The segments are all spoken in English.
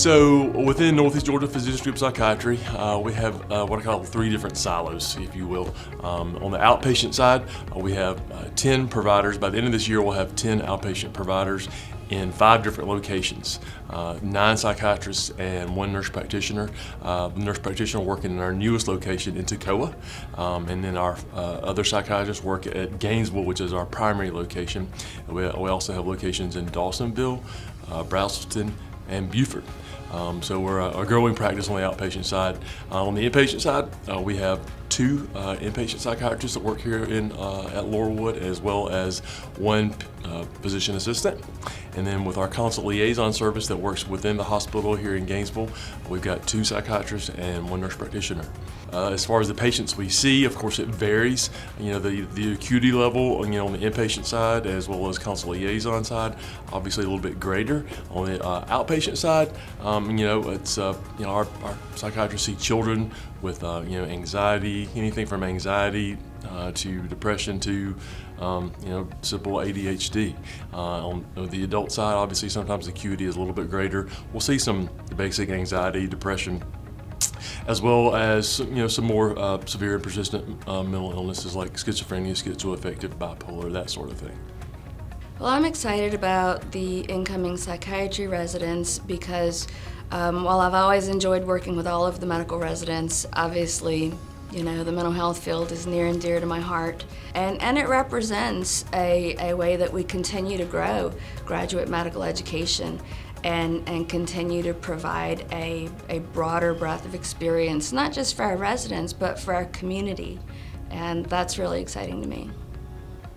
So within Northeast Georgia Physicians Group Psychiatry, we have what I call 3 different silos, if you will. On the outpatient side, we have 10 providers. By the end of this year, we'll have 10 outpatient providers in 5 different locations, 9 psychiatrists and 1 nurse practitioner. The nurse practitioner working in our newest location in Toccoa, and then our other psychiatrists work at Gainesville, which is our primary location. We also have locations in Dawsonville, Braselton, and Beaufort. So we're a growing practice on the outpatient side. On the inpatient side, we have 2 inpatient psychiatrists that work here at Laurelwood, as well as 1 physician assistant. And then with our consult liaison service that works within the hospital here in Gainesville, we've got 2 psychiatrists and 1 nurse practitioner. As far as the patients we see, of course it varies. The acuity level, on the inpatient side as well as consult liaison side, obviously a little bit greater. On the outpatient side, it's our psychiatrists see children with anxiety, anything from anxiety to depression to simple ADHD. On the adult side, obviously sometimes the acuity is a little bit greater. We'll see some basic anxiety, depression, as well as some more severe and persistent mental illnesses like schizophrenia, schizoaffective, bipolar, that sort of thing. Well, I'm excited about the incoming psychiatry residents because while I've always enjoyed working with all of the medical residents, obviously the mental health field is near and dear to my heart, and it represents a way that we continue to grow graduate medical education and continue to provide a broader breadth of experience, not just for our residents, but for our community. And that's really exciting to me.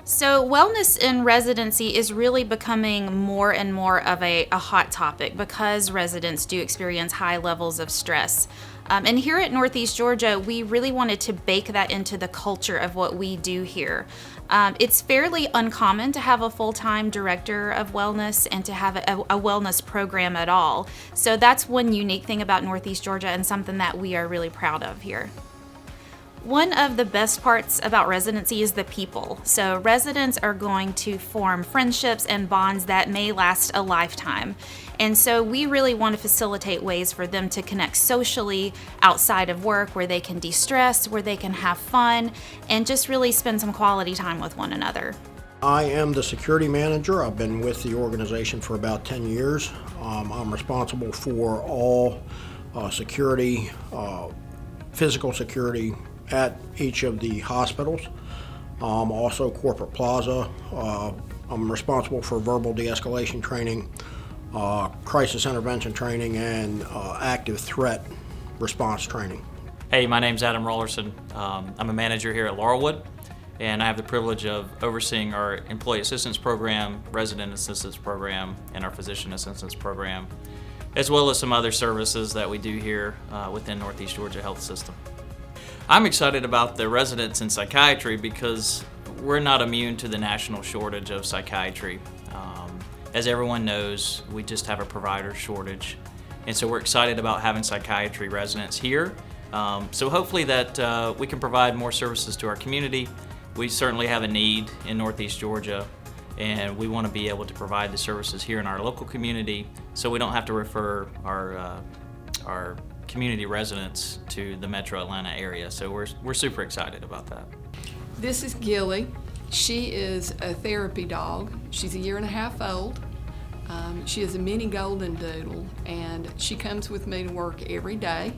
So wellness in residency is really becoming more and more of a hot topic because residents do experience high levels of stress. And here at Northeast Georgia, we really wanted to bake that into the culture of what we do here. It's fairly uncommon to have a full-time director of wellness and to have a wellness program at all. So that's one unique thing about Northeast Georgia and something that we are really proud of here. One of the best parts about residency is the people. So residents are going to form friendships and bonds that may last a lifetime. And so we really want to facilitate ways for them to connect socially outside of work, where they can de-stress, where they can have fun, and just really spend some quality time with one another. I am the security manager. I've been with the organization for about 10 years. I'm responsible for all security, physical security at each of the hospitals. Also Corporate Plaza. I'm responsible for verbal de-escalation training, crisis intervention training, and active threat response training. Hey, my name's Adam Rollerson. I'm a manager here at Laurelwood, and I have the privilege of overseeing our Employee Assistance Program, Resident Assistance Program, and our Physician Assistance Program, as well as some other services that we do here within Northeast Georgia Health System. I'm excited about the residents in psychiatry because we're not immune to the national shortage of psychiatry. As everyone knows, we just have a provider shortage. And so we're excited about having psychiatry residents here. So hopefully that we can provide more services to our community. We certainly have a need in Northeast Georgia, and we want to be able to provide the services here in our local community so we don't have to refer our community residents to the Metro Atlanta area. So we're super excited about that. This is Gili. She is a therapy dog. She's 1.5 years old. She is a mini golden doodle, and she comes with me to work every day.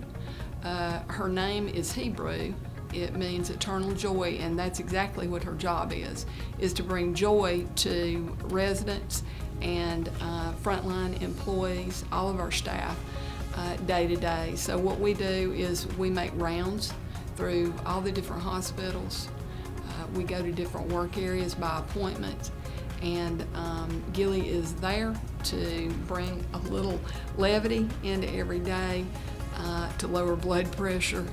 Her name is Hebrew. It means eternal joy, and that's exactly what her job is to bring joy to residents and frontline employees, all of our staff, day to day. So what we do is we make rounds through all the different hospitals. We go to different work areas by appointment, and Gili is there to bring a little levity into every day, to lower blood pressure,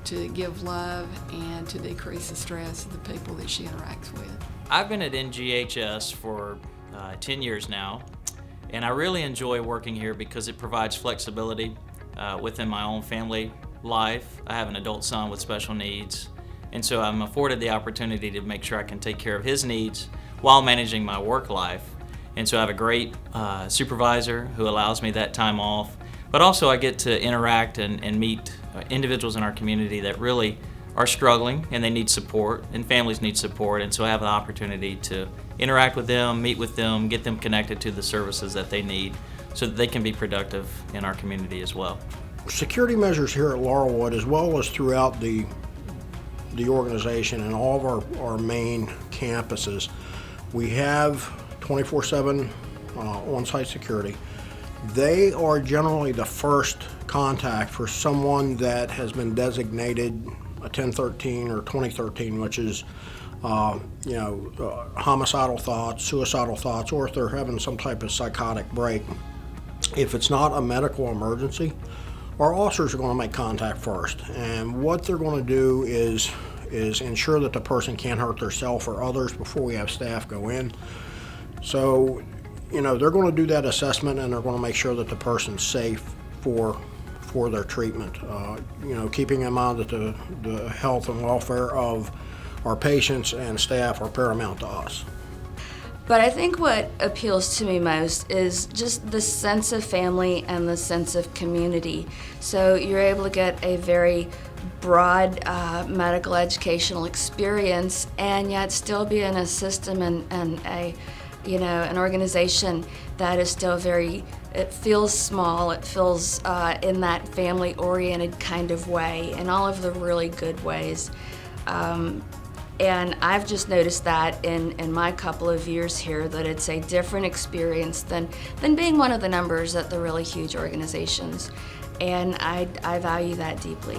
to give love, and to decrease the stress of the people that she interacts with. I've been at NGHS for 10 years now, and I really enjoy working here because it provides flexibility within my own family life. I have an adult son with special needs, and so I'm afforded the opportunity to make sure I can take care of his needs while managing my work life. And so I have a great supervisor who allows me that time off. But also I get to interact and meet individuals in our community that really are struggling and they need support, and families need support. And so I have the opportunity to interact with them, meet with them, get them connected to the services that they need so that they can be productive in our community as well. Security measures here at Laurelwood, as well as throughout the organization and all of our main campuses, we have 24/7 on-site security. They are generally the first contact for someone that has been designated a 1013 or 2013, which is homicidal thoughts, suicidal thoughts, or if they're having some type of psychotic break. If it's not a medical emergency, our officers are going to make contact first, and what they're going to do is ensure that the person can't hurt themselves or others before we have staff go in. So, they're going to do that assessment, and they're going to make sure that the person's safe for their treatment. Keeping in mind that the health and welfare of our patients and staff are paramount to us. But I think what appeals to me most is just the sense of family and the sense of community. So you're able to get a very broad medical educational experience and yet still be in a system and an organization that is still it feels small, it feels in that family-oriented kind of way, in all of the really good ways. And I've just noticed that in my couple of years here, that it's a different experience than being one of the numbers at the really huge organizations. And I value that deeply.